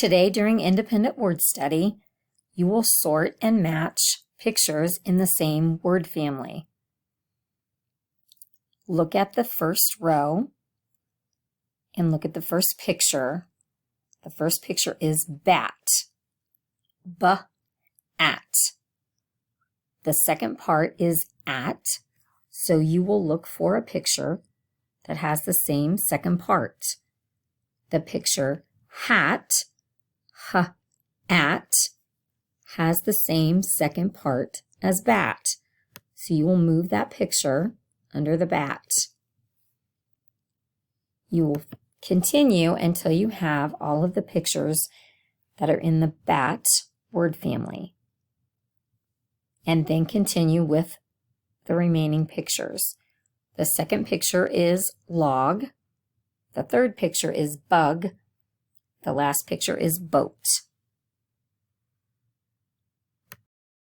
Today, during independent word study, you will sort and match pictures in the same word family. Look at the first row and look at the first picture. The first picture is bat. B-at. The second part is at, so you will look for a picture that has the same second part. The picture hat, h-at, has the same second part as bat. So you will move that picture under the bat. You will continue until you have all of the pictures that are in the bat word family. And then continue with the remaining pictures. The second picture is log. The third picture is bug. The last picture is boat.